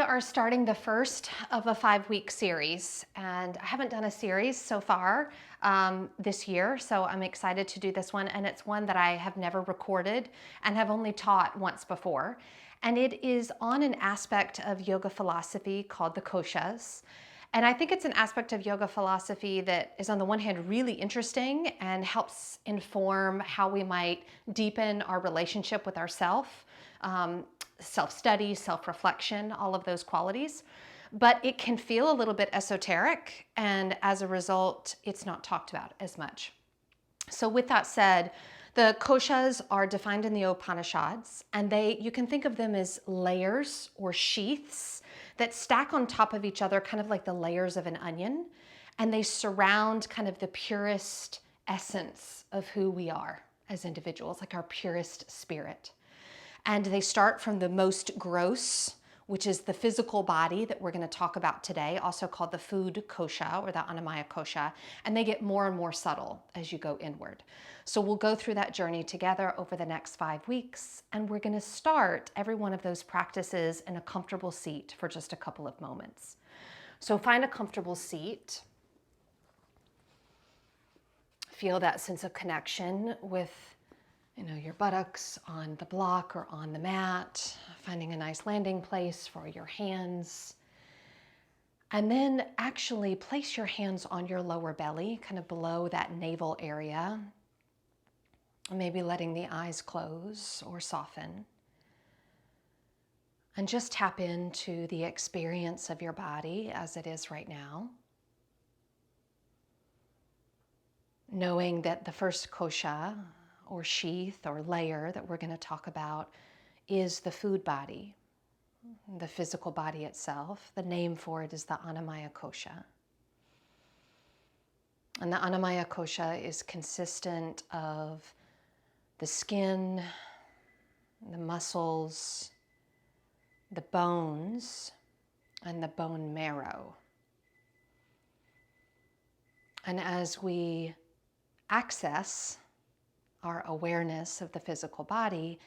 are starting the first of a 5-week series, and I haven't done a series so far this year, so I'm excited to do this one, and it's one that I have never recorded and have only taught once before, and it is on an aspect of yoga philosophy called the koshas. And I think it's an aspect of yoga philosophy that is, on the one hand, really interesting and helps inform how we might deepen our relationship with ourself, self-study, self-reflection, all of those qualities. But it can feel a little bit esoteric, and as a result, it's not talked about as much. So with that said, the koshas are defined in the Upanishads, and you can think of them as layers or sheaths that stack on top of each other, kind of like the layers of an onion, and they surround kind of the purest essence of who we are as individuals, like our purest spirit. And they start from the most gross, which is the physical body that we're going to talk about today, also called the food kosha or the Annamaya Kosha, and they get more and more subtle as you go inward. So we'll go through that journey together over the next 5 weeks, and we're going to start every one of those practices in a comfortable seat for just a couple of moments. So find a comfortable seat. Feel that sense of connection with your buttocks on the block or on the mat, finding a nice landing place for your hands. And then actually place your hands on your lower belly, kind of below that navel area. Maybe letting the eyes close or soften. And just tap into the experience of your body as it is right now. Knowing that the first kosha, or sheath or layer that we're going to talk about, is the food body, the physical body itself. The name for it is the Annamaya Kosha. And the Annamaya Kosha is consistent of the skin, the muscles, the bones, and the bone marrow. And as we access our awareness of the physical body,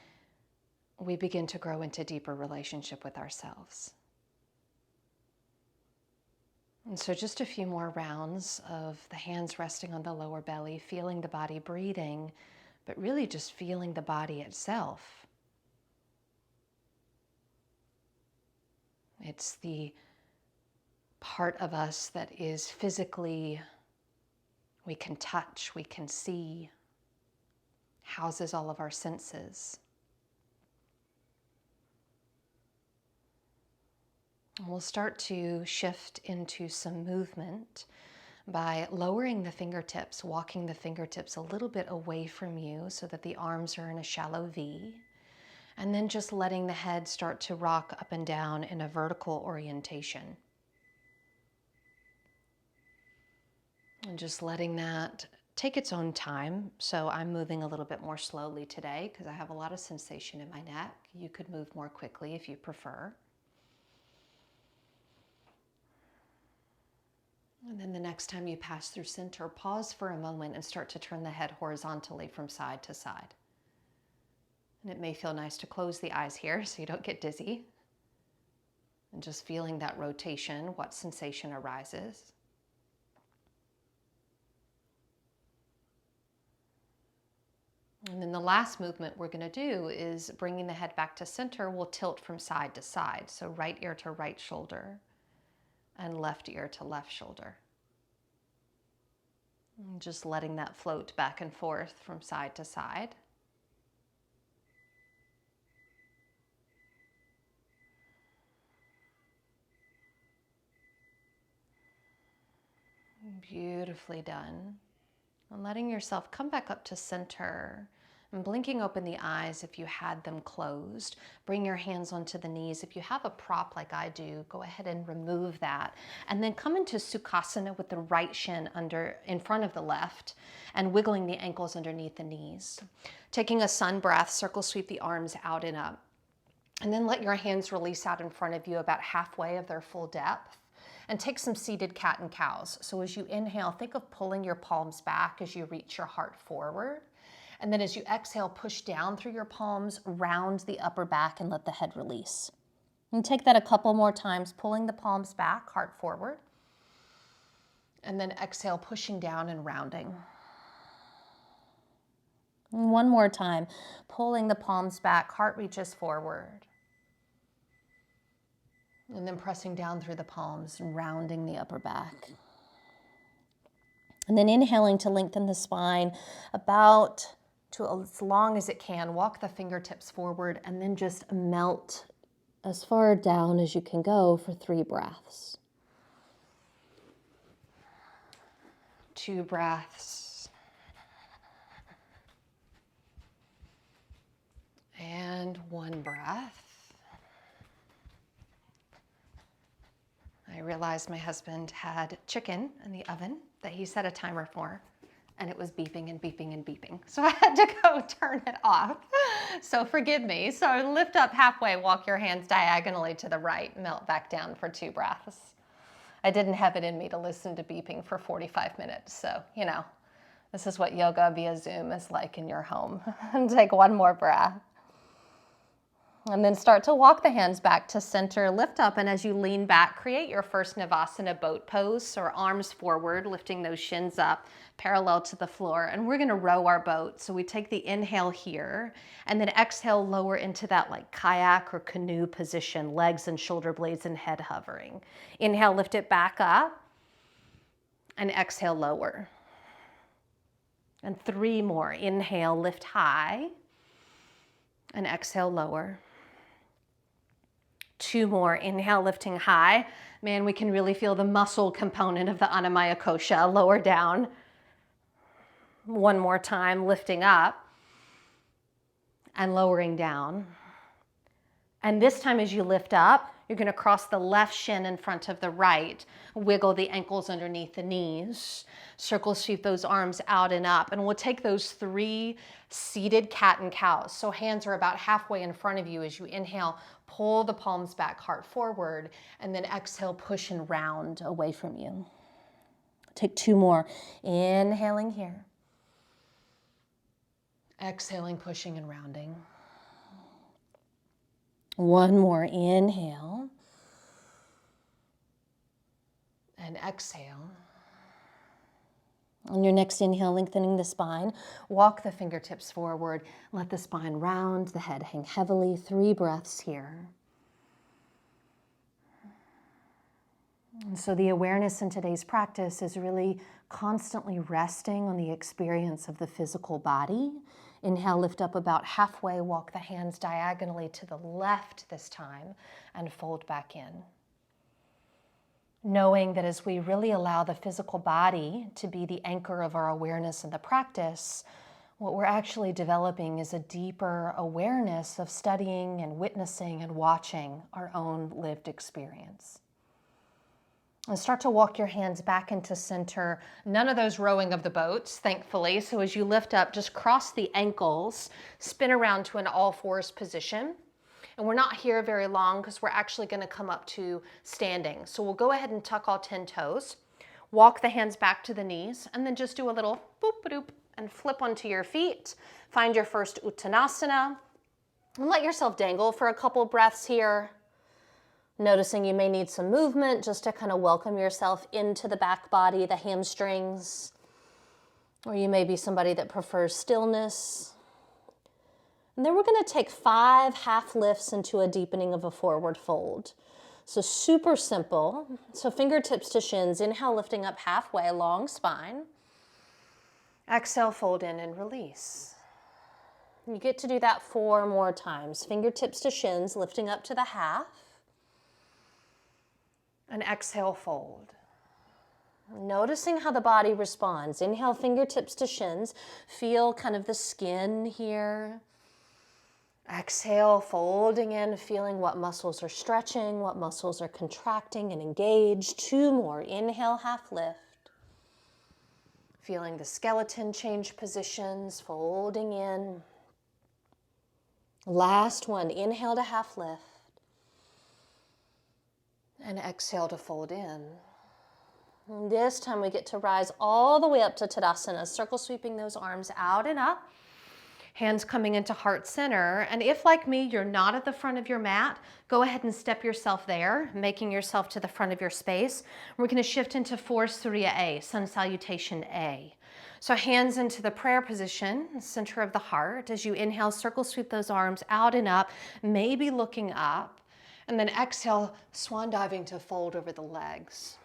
we begin to grow into deeper relationship with ourselves. And so just a few more rounds of the hands resting on the lower belly, feeling the body breathing, but really just feeling the body itself. It's the part of us that is physically, we can touch, we can see, houses all of our senses. And we'll start to shift into some movement by lowering the fingertips, walking the fingertips a little bit away from you so that the arms are in a shallow V, and then just letting the head start to rock up and down in a vertical orientation. And just letting that take its own time. So I'm moving a little bit more slowly today because I have a lot of sensation in my neck. You could move more quickly if you prefer. And then the next time you pass through center, pause for a moment and start to turn the head horizontally from side to side. And it may feel nice to close the eyes here so you don't get dizzy. And just feeling that rotation, what sensation arises. And then the last movement we're going to do is bringing the head back to center. We'll tilt from side to side. So right ear to right shoulder and left ear to left shoulder. And just letting that float back and forth from side to side. Beautifully done. And letting yourself come back up to center and blinking open the eyes if you had them closed. Bring your hands onto the knees. If you have a prop like I do, go ahead and remove that. And then come into Sukhasana with the right shin in front of the left and wiggling the ankles underneath the knees. Taking a sun breath, circle sweep the arms out and up. And then let your hands release out in front of you about halfway of their full depth. And take some seated cat and cows. So as you inhale, think of pulling your palms back as you reach your heart forward. And then as you exhale, push down through your palms, round the upper back and let the head release. And take that a couple more times, pulling the palms back, heart forward. And then exhale, pushing down and rounding. And one more time, pulling the palms back, heart reaches forward. And then pressing down through the palms and rounding the upper back. And then inhaling to lengthen the spine about to as long as it can. Walk the fingertips forward and then just melt as far down as you can go for 3 breaths. 2 breaths. And 1 breath. I realized my husband had chicken in the oven that he set a timer for, and it was beeping and beeping and beeping. So I had to go turn it off. So forgive me. So lift up halfway, walk your hands diagonally to the right, melt back down for 2 breaths. I didn't have it in me to listen to beeping for 45 minutes. So, you know, this is what yoga via Zoom is like in your home. And take 1 more breath. And then start to walk the hands back to center, lift up, and as you lean back, create your first Navasana boat pose, or arms forward, lifting those shins up, parallel to the floor. And we're gonna row our boat. So we take the inhale here, and then exhale, lower into that like kayak or canoe position, legs and shoulder blades and head hovering. Inhale, lift it back up, and exhale, lower. And 3 more. Inhale, lift high, and exhale, lower. 2 more. Inhale, lifting high. Man, we can really feel the muscle component of the Annamaya Kosha. Lower down. 1 more time, lifting up and lowering down. And this time as you lift up, you're going to cross the left shin in front of the right. Wiggle the ankles underneath the knees. Circle sweep those arms out and up. And we'll take those 3 seated cat and cows. So hands are about halfway in front of you as you inhale. Pull the palms back, heart forward. And then exhale, push and round away from you. Take 2 more. Inhaling here. Exhaling, pushing and rounding. 1 more. Inhale. And exhale. On your next inhale, lengthening the spine, walk the fingertips forward, let the spine round, the head hang heavily. 3 breaths here. And so the awareness in today's practice is really constantly resting on the experience of the physical body. Inhale, lift up about halfway, walk the hands diagonally to the left this time, and fold back in. Knowing that as we really allow the physical body to be the anchor of our awareness in the practice, what we're actually developing is a deeper awareness of studying and witnessing and watching our own lived experience. And start to walk your hands back into center. None of those rowing of the boats, thankfully. So as you lift up, just cross the ankles, spin around to an all-4s position. And we're not here very long because we're actually going to come up to standing. So we'll go ahead and tuck all 10 toes, walk the hands back to the knees, and then just do a little boop-a-doop and flip onto your feet. Find your first Uttanasana. And let yourself dangle for a couple breaths here. Noticing you may need some movement just to kind of welcome yourself into the back body, the hamstrings. Or you may be somebody that prefers stillness. And then we're going to take 5 half lifts into a deepening of a forward fold. So super simple. So fingertips to shins. Inhale, lifting up halfway, long spine. Exhale, fold in and release. You get to do that 4 more times. Fingertips to shins, lifting up to the half. And exhale, fold. Noticing how the body responds. Inhale, fingertips to shins. Feel kind of the skin here. Exhale, folding in, feeling what muscles are stretching, what muscles are contracting and engaged. 2 more. Inhale, half lift. Feeling the skeleton change positions, folding in. Last one. Inhale to half lift. And exhale to fold in. And this time we get to rise all the way up to Tadasana, circle sweeping those arms out and up. Hands coming into heart center. And if, like me, you're not at the front of your mat, go ahead and step yourself there, making yourself to the front of your space. We're going to shift into 4 Surya A, Sun Salutation A. So hands into the prayer position, center of the heart. As you inhale, circle sweep those arms out and up, maybe looking up. And then exhale, swan diving to fold over the legs.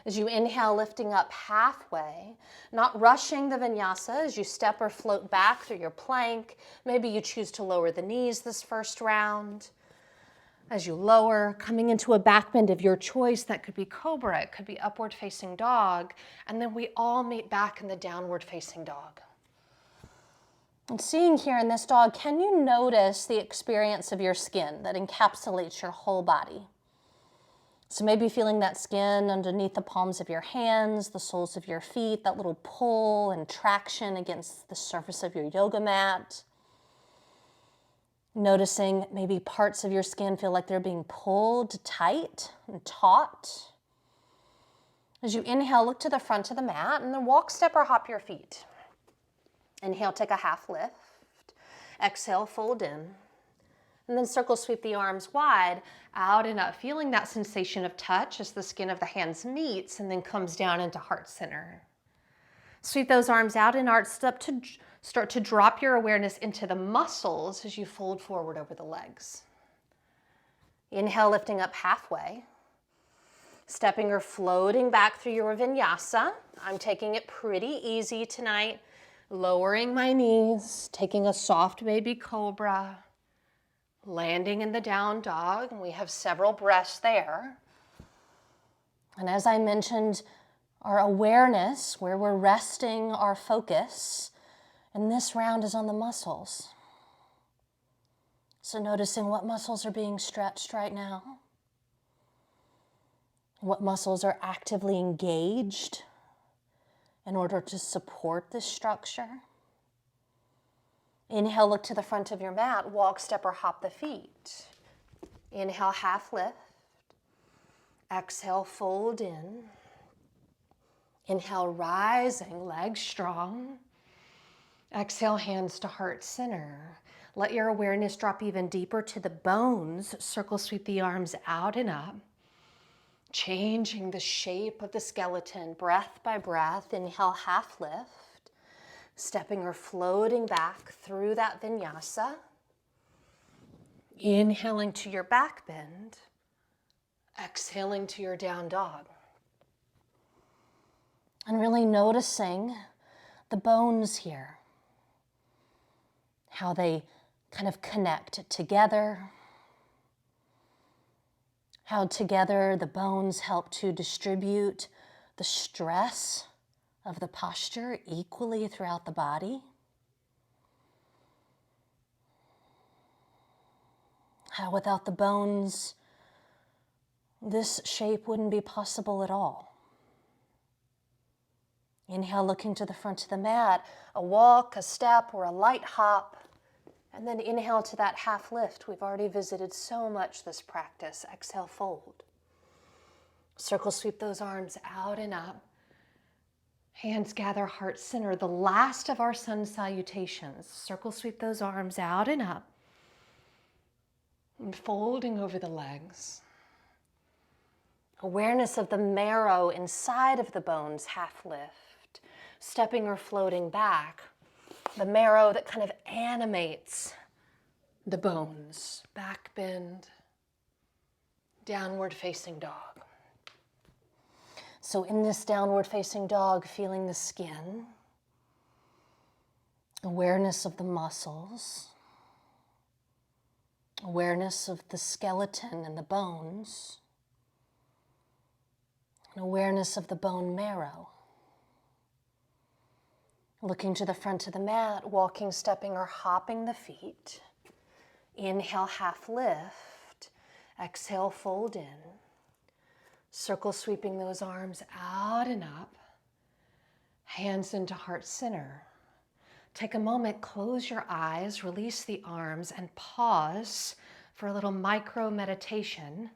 As you inhale, lifting up halfway, not rushing the vinyasa as you step or float back through your plank. Maybe you choose to lower the knees this first round. As you lower, coming into a back bend of your choice, that could be cobra, it could be upward facing dog, and then we all meet back in the downward facing dog. And seeing here in this dog, can you notice the experience of your skin that encapsulates your whole body? So maybe feeling that skin underneath the palms of your hands, the soles of your feet, that little pull and traction against the surface of your yoga mat. Noticing maybe parts of your skin feel like they're being pulled tight and taut. As you inhale, look to the front of the mat and then walk, step, or hop your feet. Inhale, take a half lift. Exhale, fold in. And then circle sweep the arms wide, out and up, feeling that sensation of touch as the skin of the hands meets and then comes down into heart center. Sweep those arms out and arch, start to drop your awareness into the muscles as you fold forward over the legs. Inhale, lifting up halfway. Stepping or floating back through your vinyasa. I'm taking it pretty easy tonight. Lowering my knees, taking a soft baby cobra. Landing in the down dog, and we have several breaths there. And as I mentioned, our awareness, where we're resting our focus, in this round is on the muscles. So noticing what muscles are being stretched right now, what muscles are actively engaged in order to support this structure. Inhale, look to the front of your mat, walk, step, or hop the feet. Inhale, half lift. Exhale, fold in. Inhale, rising, legs strong. Exhale, hands to heart center. Let your awareness drop even deeper to the bones. Circle sweep the arms out and up. Changing the shape of the skeleton, breath by breath. Inhale, half lift. Stepping or floating back through that vinyasa. Inhaling to your back bend. Exhaling to your down dog. And really noticing the bones here. How they kind of connect together. How together the bones help to distribute the stress of the posture equally throughout the body. How without the bones, this shape wouldn't be possible at all. Inhale, looking to the front of the mat, a walk, a step, or a light hop. And then inhale to that half lift. We've already visited so much this practice. Exhale, fold. Circle sweep those arms out and up. Hands gather heart center, the last of our sun salutations. Circle sweep those arms out and up. And folding over the legs. Awareness of the marrow inside of the bones, half lift. Stepping or floating back. The marrow that kind of animates the bones. Back bend. Downward facing dog. So in this downward facing dog, feeling the skin, awareness of the muscles, awareness of the skeleton and the bones, and awareness of the bone marrow. Looking to the front of the mat, walking, stepping, or hopping the feet. Inhale, half lift. Exhale, fold in. Circle sweeping those arms out and up. Hands into heart center. Take a moment, close your eyes, release the arms, and pause for a little micro meditation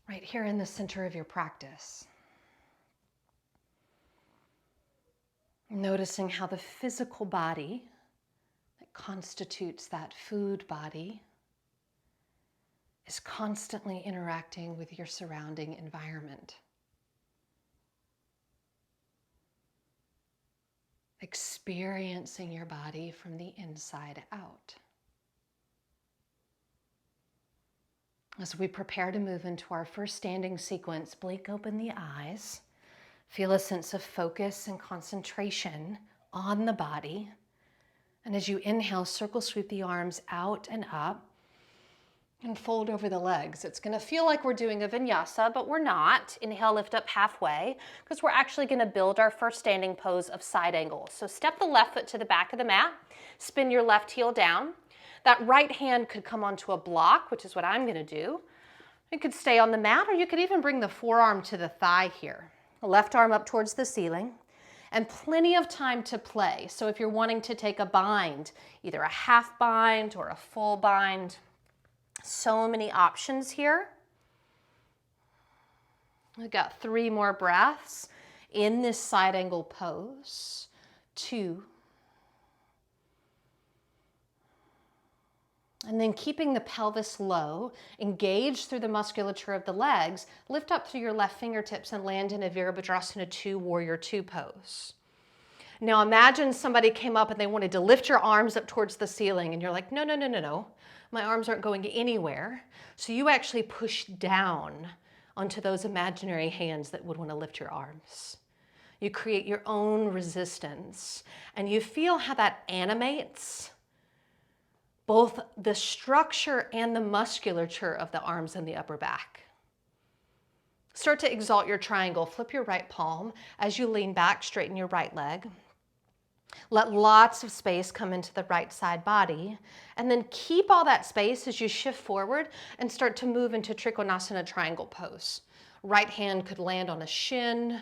right here in the center of your practice. Noticing how the physical body constitutes that food body is constantly interacting with your surrounding environment. Experiencing your body from the inside out. As we prepare to move into our first standing sequence, blink open the eyes. Feel a sense of focus and concentration on the body. And as you inhale, circle sweep the arms out and up and fold over the legs. It's going to feel like we're doing a vinyasa, but we're not. Inhale, lift up halfway, because we're actually going to build our first standing pose of side angle. So step the left foot to the back of the mat, spin your left heel down. That right hand could come onto a block, which is what I'm going to do. It could stay on the mat, or you could even bring the forearm to the thigh here. The left arm up towards the ceiling. And plenty of time to play. So if you're wanting to take a bind, either a half bind or a full bind, so many options here. We've got 3 more breaths in this side angle pose. 2. And then keeping the pelvis low, engage through the musculature of the legs, lift up through your left fingertips and land in a Virabhadrasana 2, Warrior 2 pose. Now imagine somebody came up and they wanted to lift your arms up towards the ceiling and you're like, no, no, no, no, no. My arms aren't going anywhere. So you actually push down onto those imaginary hands that would want to lift your arms. You create your own resistance and you feel how that animates both the structure and the musculature of the arms and the upper back. Start to exalt your triangle. Flip your right palm. As you lean back, straighten your right leg. Let lots of space come into the right side body. And then keep all that space as you shift forward and start to move into Trikonasana triangle pose. Right hand could land on a shin,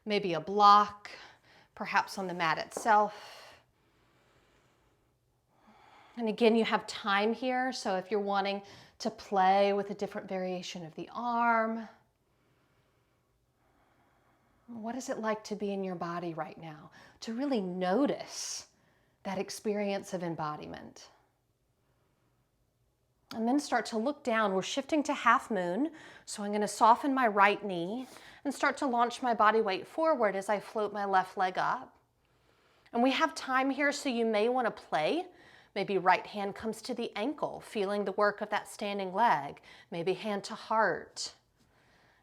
maybe a block, perhaps on the mat itself. And again, you have time here, so if you're wanting to play with a different variation of the arm, what is it like to be in your body right now? To really notice that experience of embodiment. And then start to look down. We're shifting to half moon, so I'm going to soften my right knee and start to launch my body weight forward as I float my left leg up. And we have time here, so you may want to play. Maybe right hand comes to the ankle, feeling the work of that standing leg. Maybe hand to heart.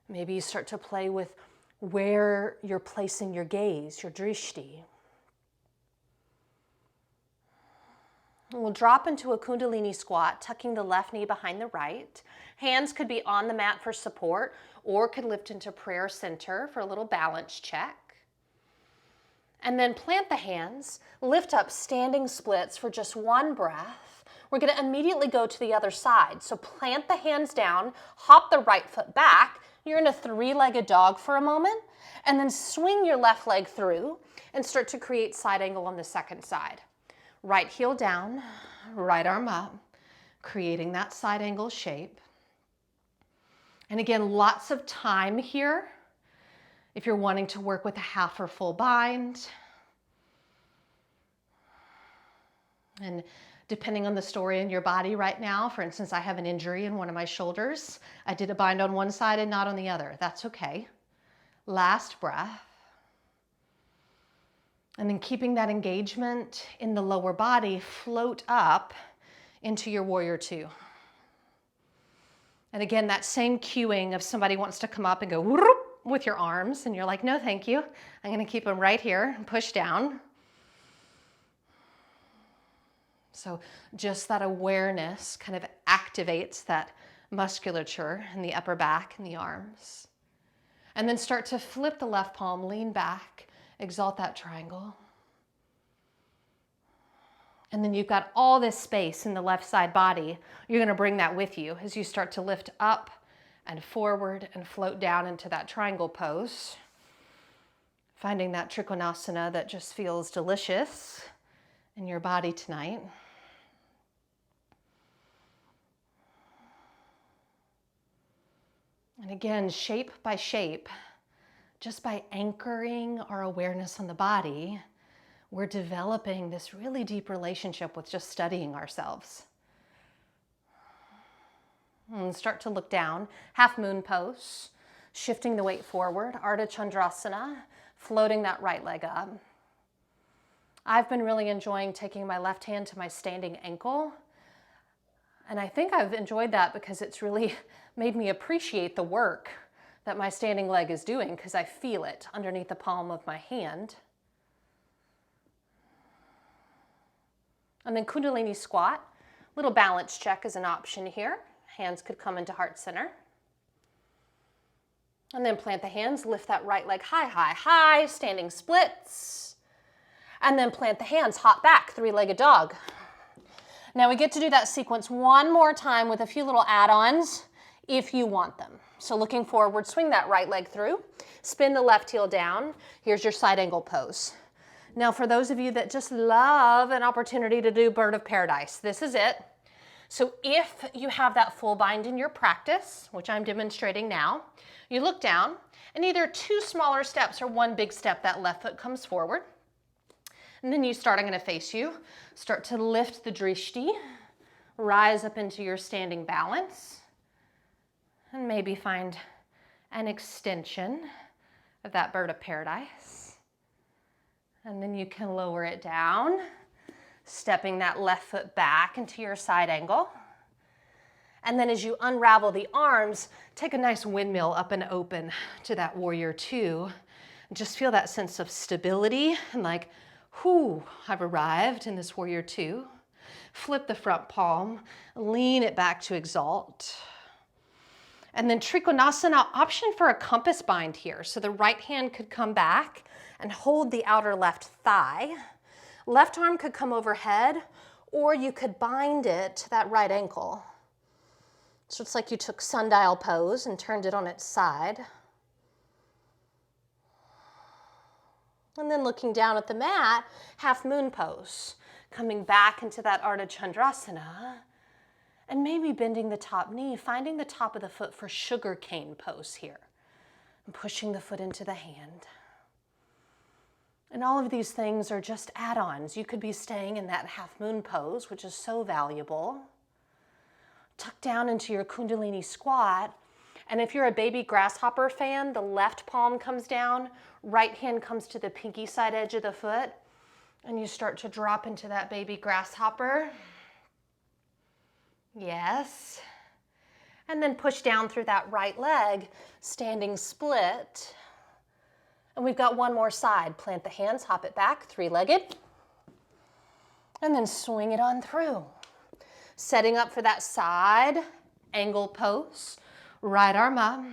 Maybe you start to play with where you're placing your gaze, your drishti. And we'll drop into a Kundalini squat, tucking the left knee behind the right. Hands could be on the mat for support or could lift into prayer center for a little balance check. And then plant the hands, lift up standing splits for just 1 breath. We're going to immediately go to the other side. So plant the hands down, hop the right foot back. You're in a 3-legged dog for a moment, and then swing your left leg through and start to create side angle on the second side. Right heel down, right arm up, creating that side angle shape. And again, lots of time here. If you're wanting to work with a half or full bind. And depending on the story in your body right now, for instance, I have an injury in one of my shoulders. I did a bind on one side and not on the other. That's okay. Last breath. And then keeping that engagement in the lower body, float up into your Warrior 2. And again, that same cueing of somebody wants to come up and go whoop with your arms, and you're like, no, thank you. I'm going to keep them right here and push down. So just that awareness kind of activates that musculature in the upper back and the arms. And then start to flip the left palm, lean back, exalt that triangle. And then you've got all this space in the left side body. You're going to bring that with you as you start to lift up and forward and float down into that triangle pose. Finding that Trikonasana that just feels delicious in your body tonight. And again, shape by shape, just by anchoring our awareness on the body, we're developing this really deep relationship with just studying ourselves. And start to look down, half moon pose, shifting the weight forward, Ardha Chandrasana, floating that right leg up. I've been really enjoying taking my left hand to my standing ankle. And I think I've enjoyed that because it's really made me appreciate the work that my standing leg is doing, because I feel it underneath the palm of my hand. And then Kundalini squat. Little balance check is an option here. Hands could come into heart center. And then plant the hands, lift that right leg high, high, high, standing splits. And then plant the hands, hop back, three-legged dog. Now we get to do that sequence one more time with a few little add-ons if you want them. So looking forward, swing that right leg through, spin the left heel down. Here's your side angle pose. Now for those of you that just love an opportunity to do bird of paradise, this is it. So if you have that full bind in your practice, which I'm demonstrating now, you look down and either two smaller steps or one big step, that left foot comes forward. And then you start, I'm going to face you, start to lift the drishti, rise up into your standing balance, and maybe find an extension of that bird of paradise. And then you can lower it down, stepping that left foot back into your side angle. And then as you unravel the arms, take a nice windmill up and open to that warrior two. And just feel that sense of stability and like, whew, I've arrived in this warrior two. Flip the front palm, lean it back to exalt. And then Trikonasana, option for a compass bind here. So the right hand could come back and hold the outer left thigh. Left arm could come overhead, or you could bind it to that right ankle. So it's like you took sundial pose and turned it on its side. And then looking down at the mat, half moon pose, coming back into that Ardha Chandrasana, and maybe bending the top knee, finding the top of the foot for sugar cane pose here, and pushing the foot into the hand. And all of these things are just add-ons. You could be staying in that half moon pose, which is so valuable. Tuck down into your Kundalini squat. And if you're a baby grasshopper fan, the left palm comes down, right hand comes to the pinky side edge of the foot, and you start to drop into that baby grasshopper. Yes. And then push down through that right leg, standing split. And we've got one more side. Plant the hands, hop it back, three-legged, and then swing it on through. Setting up for that side angle pose, right arm up.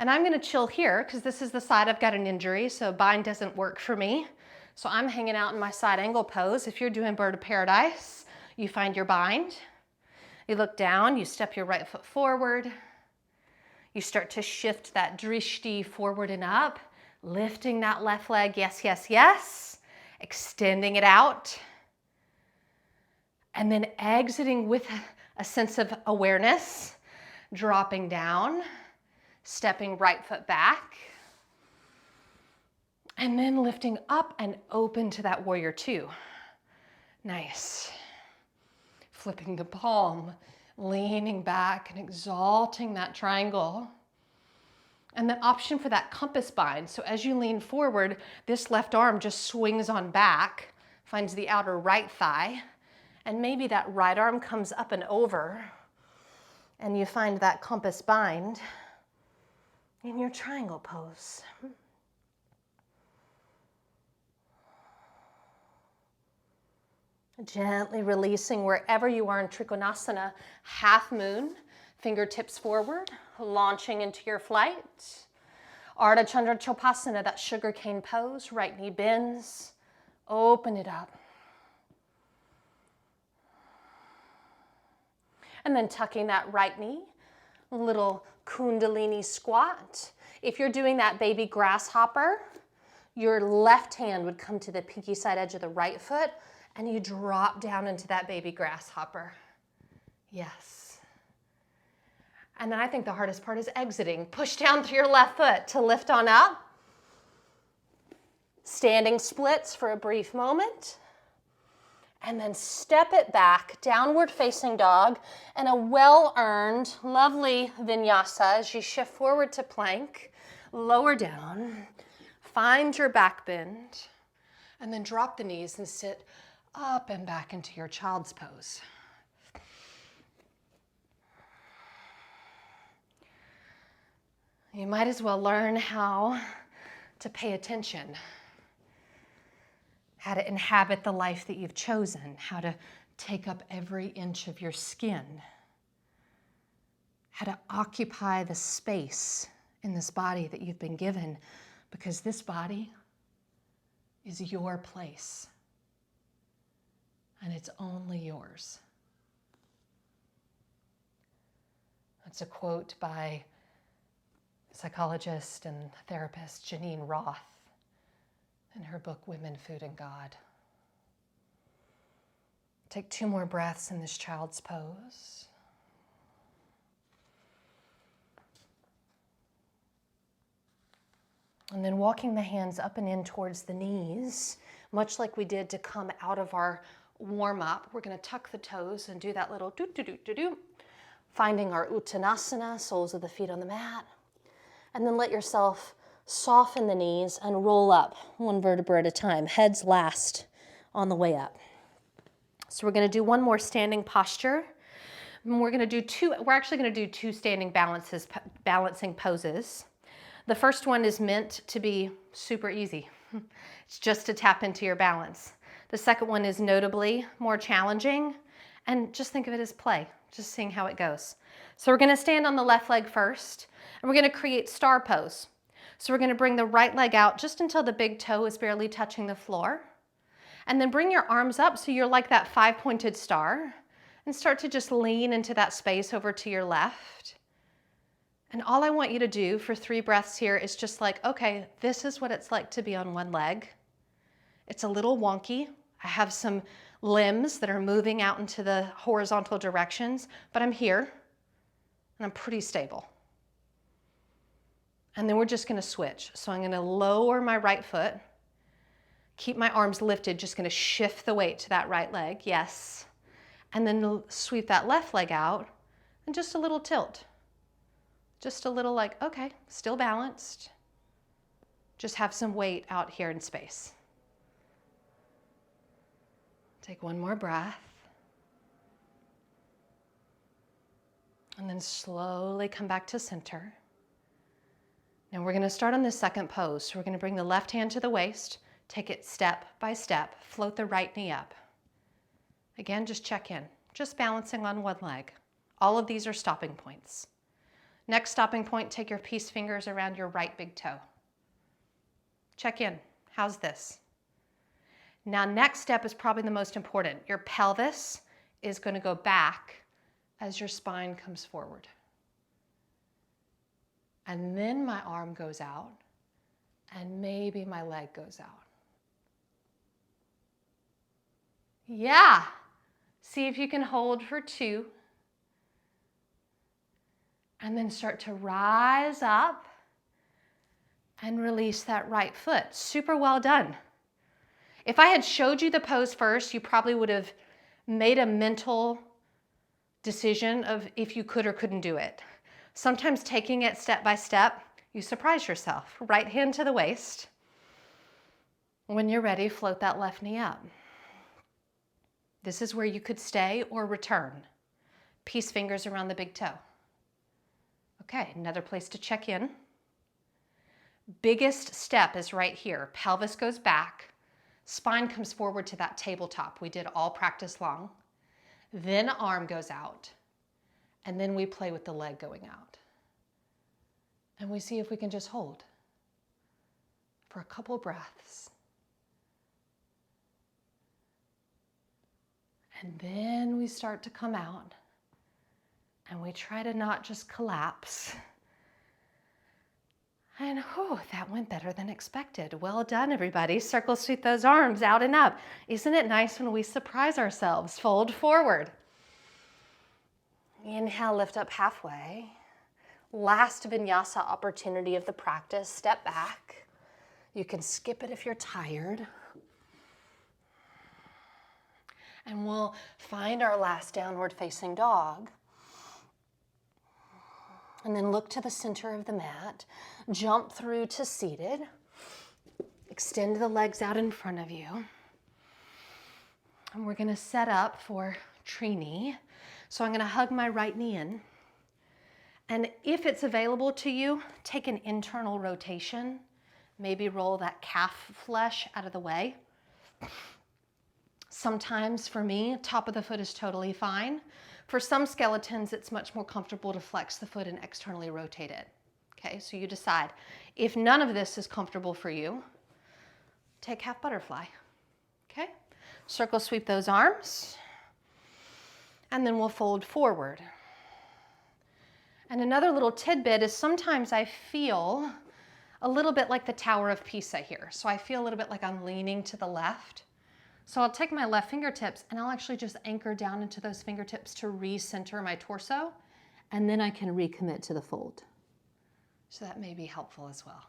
And I'm gonna chill here because this is the side I've got an injury, so bind doesn't work for me. So I'm hanging out in my side angle pose. If you're doing bird of paradise, you find your bind. You look down, you step your right foot forward. You start to shift that drishti forward and up, lifting that left leg, yes, yes, yes. Extending it out. And then exiting with a sense of awareness, dropping down, stepping right foot back, and then lifting up and open to that warrior two. Nice. Flipping the palm, leaning back and exalting that triangle. And the option for that compass bind. So as you lean forward, this left arm just swings on back, finds the outer right thigh, and maybe that right arm comes up and over, and you find that compass bind in your triangle pose. Gently releasing wherever you are in Trikonasana, half moon, fingertips forward, launching into your flight. Ardha Chandra Chopasana, that sugar cane pose, right knee bends, open it up. And then tucking that right knee, little Kundalini squat. If you're doing that baby grasshopper, your left hand would come to the pinky side edge of the right foot, and you drop down into that baby grasshopper. Yes. And then I think the hardest part is exiting. Push down through your left foot to lift on up. Standing splits for a brief moment. And then step it back, downward facing dog, and a well-earned, lovely vinyasa as you shift forward to plank, lower down, find your back bend, and then drop the knees and sit up and back into your child's pose. You might as well learn how to pay attention, how to inhabit the life that you've chosen, how to take up every inch of your skin, how to occupy the space in this body that you've been given, because this body is your place, and it's only yours. That's a quote by psychologist and therapist Janine Roth in her book, Women, Food, and God. Take 2 more breaths in this child's pose. And then walking the hands up and in towards the knees, much like we did to come out of our warm-up. We're going to tuck the toes and do that little do-do-do-do-do, finding our Uttanasana, soles of the feet on the mat. And then let yourself soften the knees and roll up 1 vertebra at a time, heads last on the way up. So we're going to do 1 more standing posture. And we're actually going to do 2 standing balancing poses. The first one is meant to be super easy. It's just to tap into your balance. The second one is notably more challenging, and just think of it as play, just seeing how it goes. So we're going to stand on the left leg first, and we're going to create star pose. So we're going to bring the right leg out just until the big toe is barely touching the floor. And then bring your arms up so you're like that 5-pointed star, and start to just lean into that space over to your left. And all I want you to do for 3 breaths here is just like, okay, this is what it's like to be on one leg. It's a little wonky. I have some limbs that are moving out into the horizontal directions, but I'm here and I'm pretty stable. And then we're just going to switch. So I'm going to lower my right foot, keep my arms lifted, just going to shift the weight to that right leg. Yes. And then sweep that left leg out and just a little tilt. Just a little like, okay, still balanced. Just have some weight out here in space. Take 1 more breath. And then slowly come back to center. Now we're going to start on this second pose. So we're going to bring the left hand to the waist, take it step by step, float the right knee up. Again, just check in, just balancing on one leg. All of these are stopping points. Next stopping point, take your peace fingers around your right big toe. Check in. How's this? Now, next step is probably the most important. Your pelvis is going to go back as your spine comes forward. And then my arm goes out, and maybe my leg goes out. Yeah. See if you can hold for 2. And then start to rise up and release that right foot. Super well done. If I had showed you the pose first, you probably would have made a mental decision of if you could or couldn't do it. Sometimes taking it step by step, you surprise yourself. Right hand to the waist. When you're ready, float that left knee up. This is where you could stay or return. Peace fingers around the big toe. Okay, another place to check in. Biggest step is right here. Pelvis goes back. Spine comes forward to that tabletop. We did all practice long. Then arm goes out. And then we play with the leg going out. And we see if we can just hold for a couple breaths. And then we start to come out. And we try to not just collapse. And that went better than expected. Well done, everybody. Circle sweep those arms out and up. Isn't it nice when we surprise ourselves? Fold forward. Inhale, lift up halfway. Last vinyasa opportunity of the practice. Step back. You can skip it if you're tired. And we'll find our last downward facing dog. And then look to the center of the mat. Jump through to seated. Extend the legs out in front of you. And we're gonna set up for tree knee. So I'm gonna hug my right knee in. And if it's available to you, take an internal rotation. Maybe roll that calf flesh out of the way. Sometimes for me, top of the foot is totally fine. For some skeletons, it's much more comfortable to flex the foot and externally rotate it. Okay, so you decide. If none of this is comfortable for you, take half butterfly. Okay, circle sweep those arms. And then we'll fold forward. And another little tidbit is sometimes I feel a little bit like the Tower of Pisa here. So I feel a little bit like I'm leaning to the left. So I'll take my left fingertips and I'll actually just anchor down into those fingertips to recenter my torso. And then I can recommit to the fold. So that may be helpful as well.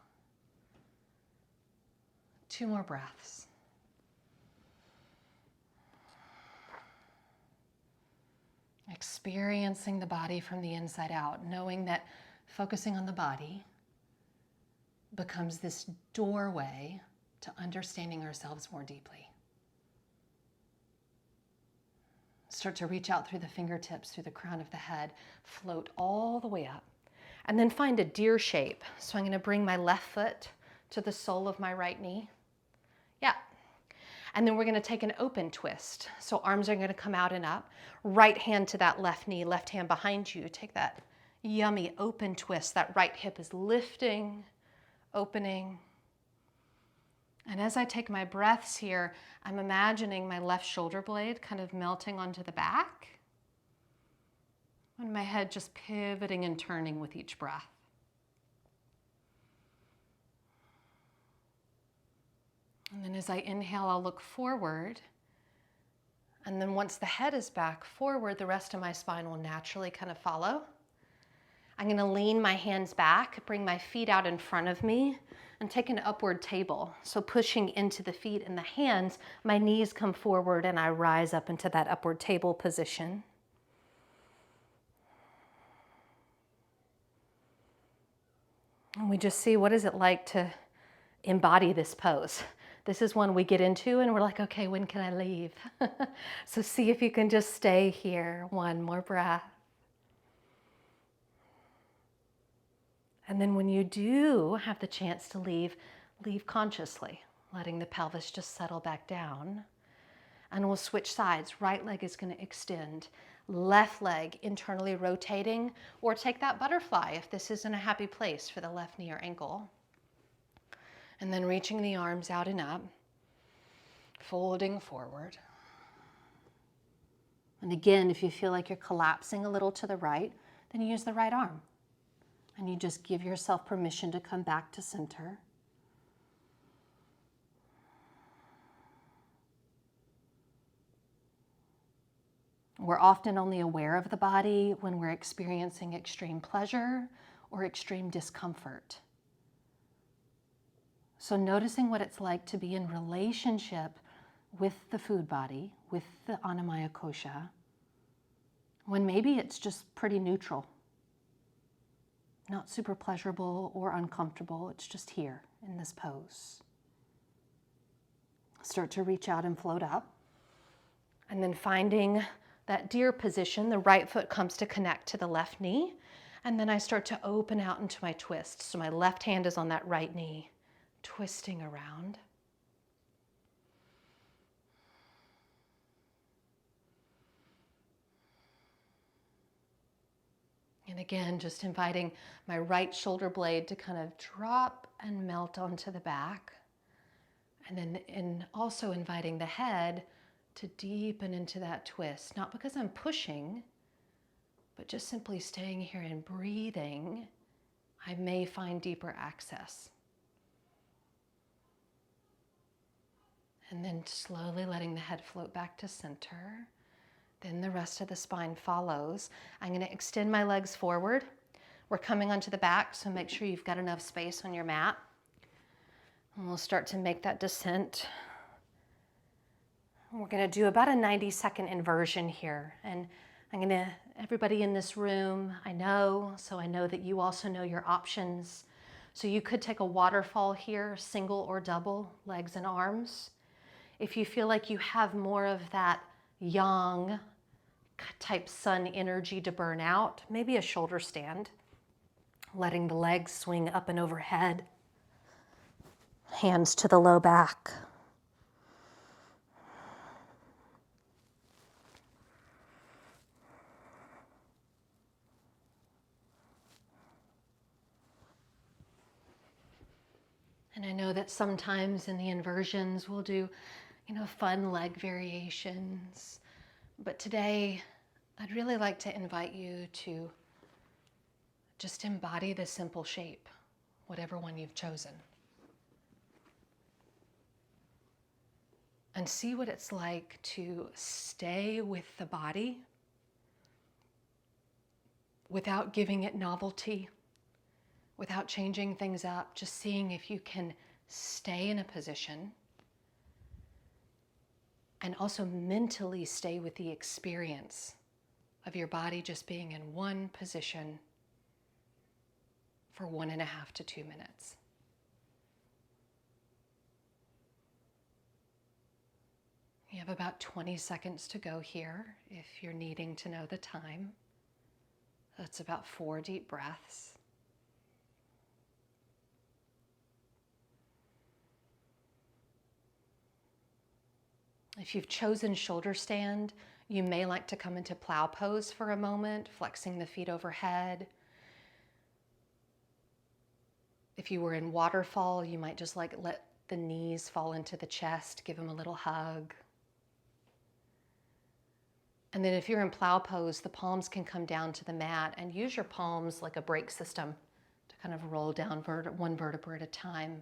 2 more breaths. Experiencing the body from the inside out, knowing that focusing on the body becomes this doorway to understanding ourselves more deeply. Start to reach out through the fingertips, through the crown of the head, float all the way up, and then find a deer shape. So I'm going to bring my left foot to the sole of my right knee. Yeah. And then we're going to take an open twist. So arms are going to come out and up. Right hand to that left knee, left hand behind you. Take that yummy open twist. That right hip is lifting, opening. And as I take my breaths here, I'm imagining my left shoulder blade kind of melting onto the back. And my head just pivoting and turning with each breath. And then as I inhale, I'll look forward. And then once the head is back forward, the rest of my spine will naturally kind of follow. I'm going to lean my hands back, bring my feet out in front of me, and take an upward table. So pushing into the feet and the hands, my knees come forward and I rise up into that upward table position. And we just see, what is it like to embody this pose? This is one we get into and we're like, okay, when can I leave? So see if you can just stay here. 1 more breath. And then when you do have the chance to leave, leave consciously, letting the pelvis just settle back down. And we'll switch sides. Right leg is going to extend. Left leg internally rotating, or take that butterfly if this isn't a happy place for the left knee or ankle. And then reaching the arms out and up, folding forward. And again, if you feel like you're collapsing a little to the right, then use the right arm. And you just give yourself permission to come back to center. We're often only aware of the body when we're experiencing extreme pleasure or extreme discomfort. So noticing what it's like to be in relationship with the food body, with the Annamaya Kosha, when maybe it's just pretty neutral. Not super pleasurable or uncomfortable, it's just here in this pose. Start to reach out and float up. And then finding that deer position, the right foot comes to connect to the left knee. And then I start to open out into my twist. So my left hand is on that right knee, twisting around. And again, just inviting my right shoulder blade to kind of drop and melt onto the back. And then also inviting the head to deepen into that twist. Not because I'm pushing, but just simply staying here and breathing. I may find deeper access. And then slowly letting the head float back to center. Then the rest of the spine follows. I'm going to extend my legs forward. We're coming onto the back, so make sure you've got enough space on your mat. And we'll start to make that descent. We're going to do about a 90-second inversion here. And everybody in this room, I know that you also know your options. So you could take a waterfall here, single or double, legs and arms. If you feel like you have more of that yang type sun energy to burn out, maybe a shoulder stand, letting the legs swing up and overhead, hands to the low back. And I know that sometimes in the inversions we'll do, fun leg variations. But today, I'd really like to invite you to just embody the simple shape, whatever one you've chosen. And see what it's like to stay with the body without giving it novelty, without changing things up, just seeing if you can stay in a position and also mentally stay with the experience of your body just being in one position for 1.5 to 2 minutes. You have about 20 seconds to go here if you're needing to know the time. That's about 4 deep breaths. If you've chosen shoulder stand, you may like to come into plow pose for a moment, flexing the feet overhead. If you were in waterfall, you might just let the knees fall into the chest, give them a little hug. And then if you're in plow pose, the palms can come down to the mat and use your palms like a brake system to kind of roll down one vertebra at a time.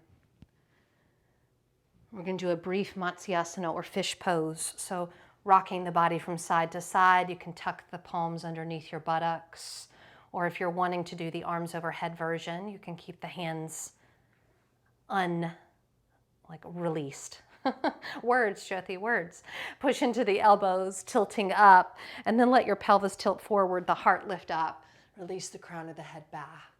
We're going to do a brief Matsyasana or fish pose. So rocking the body from side to side, you can tuck the palms underneath your buttocks. Or if you're wanting to do the arms overhead version, you can keep the hands released. Words, Jyoti, words. Push into the elbows, tilting up, and then let your pelvis tilt forward, the heart lift up. Release the crown of the head back.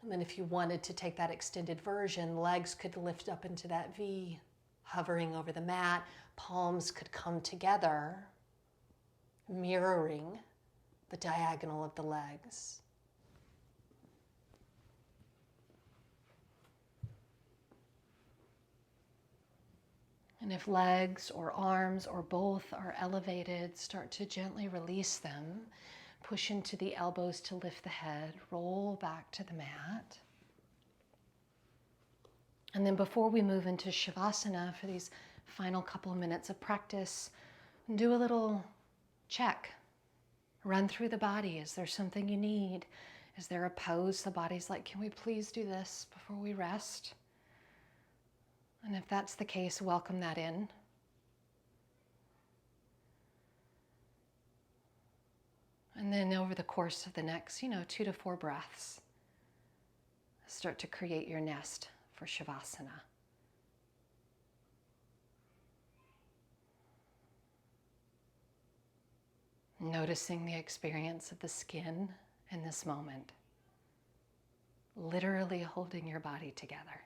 And then if you wanted to take that extended version, legs could lift up into that V, hovering over the mat. Palms could come together, mirroring the diagonal of the legs. And if legs or arms or both are elevated, start to gently release them. Push into the elbows to lift the head. Roll back to the mat. And then before we move into Shavasana for these final couple of minutes of practice, do a little check. Run through the body. Is there something you need? Is there a pose the body's like, can we please do this before we rest? And if that's the case, welcome that in. And then over the course of the next, 2 to 4 breaths, start to create your nest for Shavasana. Noticing the experience of the skin in this moment. Literally holding your body together.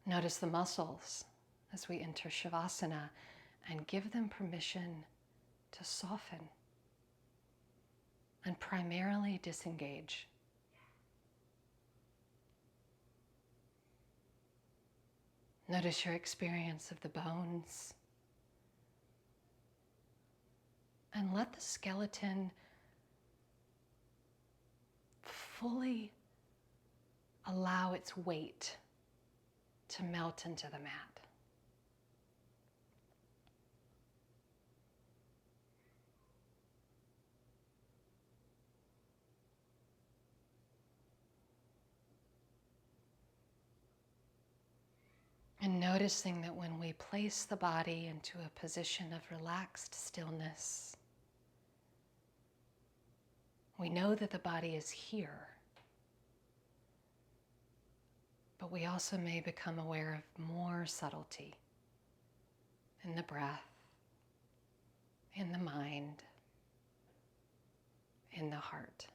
Notice the muscles as we enter Shavasana and give them permission to soften and primarily disengage. Notice your experience of the bones and let the skeleton fully allow its weight to melt into the mat. And noticing that when we place the body into a position of relaxed stillness, we know that the body is here, but we also may become aware of more subtlety in the breath, in the mind, in the heart.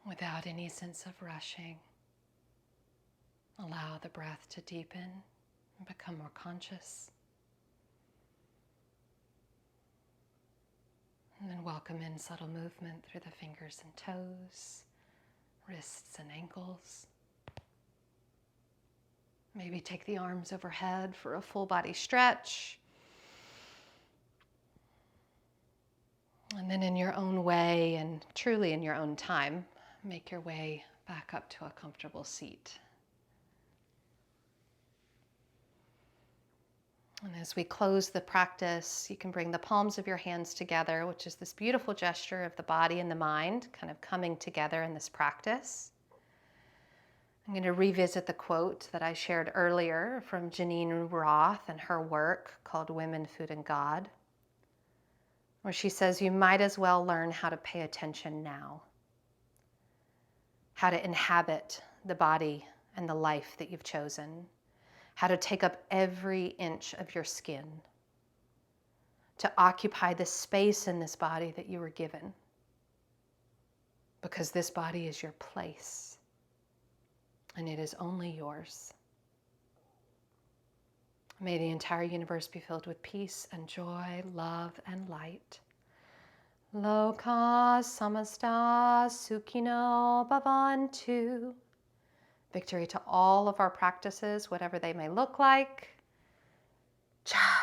Without any sense of rushing, allow the breath to deepen and become more conscious. And then welcome in subtle movement through the fingers and toes, wrists and ankles. Maybe take the arms overhead for a full body stretch. And then in your own way and truly in your own time, make your way back up to a comfortable seat. And as we close the practice, you can bring the palms of your hands together, which is this beautiful gesture of the body and the mind kind of coming together in this practice. I'm going to revisit the quote that I shared earlier from Janine Roth and her work called Women, Food, and God, where she says, you might as well learn how to pay attention now, how to inhabit the body and the life that you've chosen, how to take up every inch of your skin, to occupy the space in this body that you were given, because this body is your place, and it is only yours. May the entire universe be filled with peace and joy, love and light. Loka samasta sukhino bhavantu. Victory to all of our practices, whatever they may look like. Cha.